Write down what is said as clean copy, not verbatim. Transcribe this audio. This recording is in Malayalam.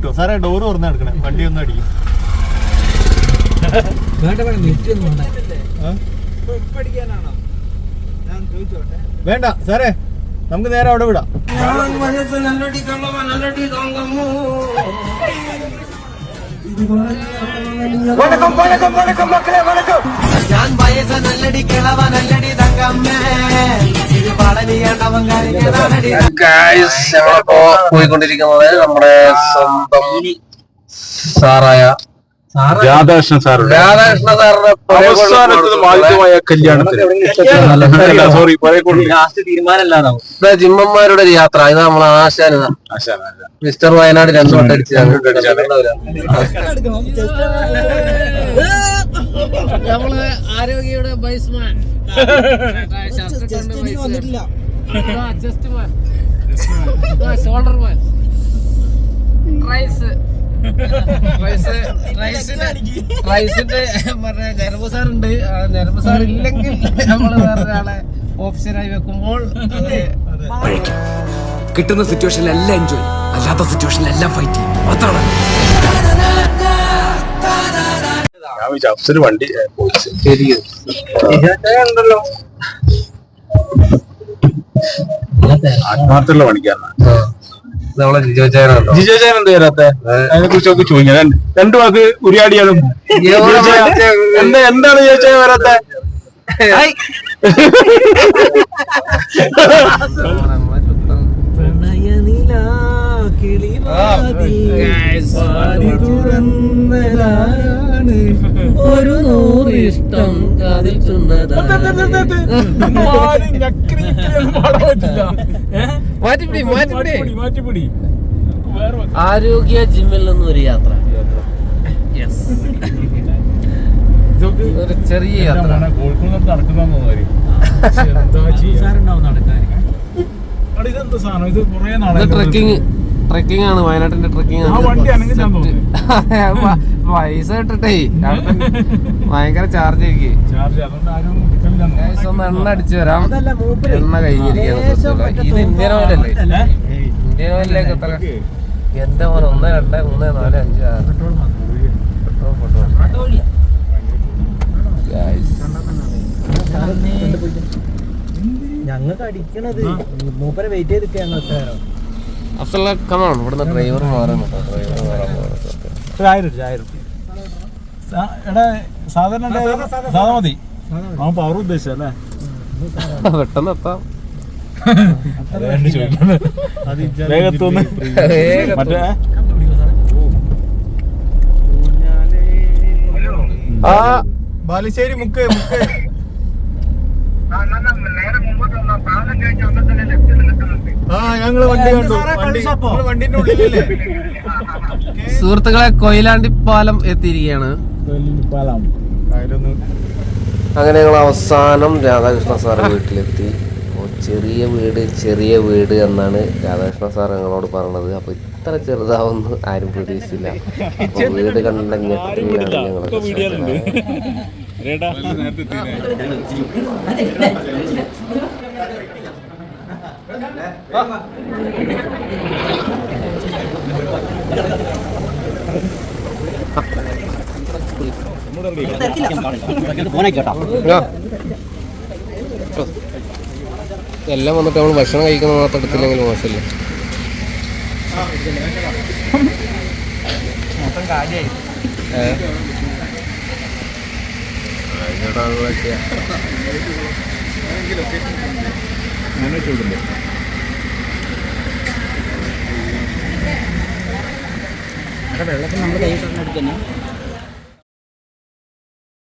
കിട്ടുമോ സാറേ? ഡോറ് തുറന്ന് എടുക്കണേ, വണ്ടി ഒന്നും അടിക്കും. വേണ്ട സാറേ, നമുക്ക് നേരെ അവിടെ വിടാം. ഞങ്ങളിപ്പോ പോയിക്കൊണ്ടിരിക്കുന്നത് നമ്മുടെ സ്വന്തം സാറായ രാധാകൃഷ്ണൻ സാറിന്റെ ജിമ്മന്മാരുടെ ഒരു യാത്ര. ഇത് നമ്മളെ ആശാന മിസ്റ്റർ വയനാട് 2 വട്ടം അടിച്ച് നമ്മള് ആരോഗ്യയുടെ ബൈസ്മാൻ ഷോൾഡർമാൻ റൈസിന്റെ ഞരമ്പ് സാറുണ്ട്. ഞരമ്പ് സാർ ഇല്ലെങ്കിൽ നമ്മള് വേറൊരാളെ ഓപ്ഷനായി വെക്കുമ്പോൾ കിട്ടുന്ന സിറ്റുവേഷനിലെല്ലാം എൻജോയ്, അല്ലാത്ത സിറ്റുവേഷനിലെല്ലാം ഫൈറ്റ് ചെയ്യും. അതാണ് വണ്ടി ഉണ്ടല്ലോ. ആത്മാർത്ഥമുള്ള പണിക്കാരനാണ് നമ്മളെ ജിജോചാനുണ്ടോ? ജിജോചാൻ എന്താ വരാത്ത? അതിനെ കുറിച്ചൊക്കെ ചോദിക്കാം. രണ്ടു വാക്ക് ഉരിയാടിയാലും എന്താണ് ജിജോചാൻ വരാത്ത? ഒരു 100 ഇഷ്ടം കാതിൽ മാറ്റിപ്പിടി. ആരോഗ്യ ജിമ്മിൽ നിന്നും ഒരു യാത്ര, ഒരു ചെറിയ യാത്ര. കോഴിക്കോട് നടക്കുന്ന ട്രെക്കിംഗ് ആണ്, വയനാട്ടിന്റെ ട്രെക്കിംഗ് ആണ്. പൈസ ഇട്ടിട്ടേ ഭയങ്കര ചാർജ് ആയിരിക്കും. ഒന്ന് എണ്ണ അടിച്ചു വരാം. എണ്ണ കഴിഞ്ഞിരിക്കുകയാണ്. ഇത് ഇന്ത്യൻ ഓയിലല്ലേ? ഇന്ത്യൻ ഓയിലിലേക്ക് എത്ര? എന്റെ മോൻ 1 2 3 4 5 6 പെട്രോൾ ഞങ്ങൾക്ക് അടിക്കണത് മൂപ്പരെ വെയിറ്റ് ചെയ്തിട്ട് ഞങ്ങൾ അഫ്സൽ കമാണ്. ഇവിടുന്ന് ഡ്രൈവർ മാറാൻ സാധാരണ മതി. പവർ ഉദ്ദേശിച്ചല്ലേ? പെട്ടെന്ന് എത്താം. ബാലുശ്ശേരി മുക്ക് ഞങ്ങള് വണ്ടി കണ്ടു. വണ്ടിന്റെ ഉള്ളിലല്ലേ? സുഹൃത്തുക്കളെ, കൊയിലാണ്ടിപ്പാലം എത്തിയിരിക്കുകയാണ്. അങ്ങനെ ഞങ്ങൾ അവസാനം രാധാകൃഷ്ണ സാറ് വീട്ടിലെത്തി. ചെറിയ വീട് എന്നാണ് രാധാകൃഷ്ണ സാർ ഞങ്ങളോട് പറഞ്ഞത്. അപ്പൊ ഇത്ര ചെറുതാവുമെന്ന് ആരും പ്രതീക്ഷിച്ചില്ല. അപ്പൊ വീട് കണ്ട ഞെട്ടിലാണ് ഞങ്ങളൊക്കെ. എല്ലാം വന്നിട്ട് നമ്മൾ ഭക്ഷണം കഴിക്കുന്ന മാത്രം എടുത്തില്ലെങ്കിൽ മോശമില്ല. വെള്ളത്തിൽ നമ്മൾ കൈ എടുക്കുന്നത്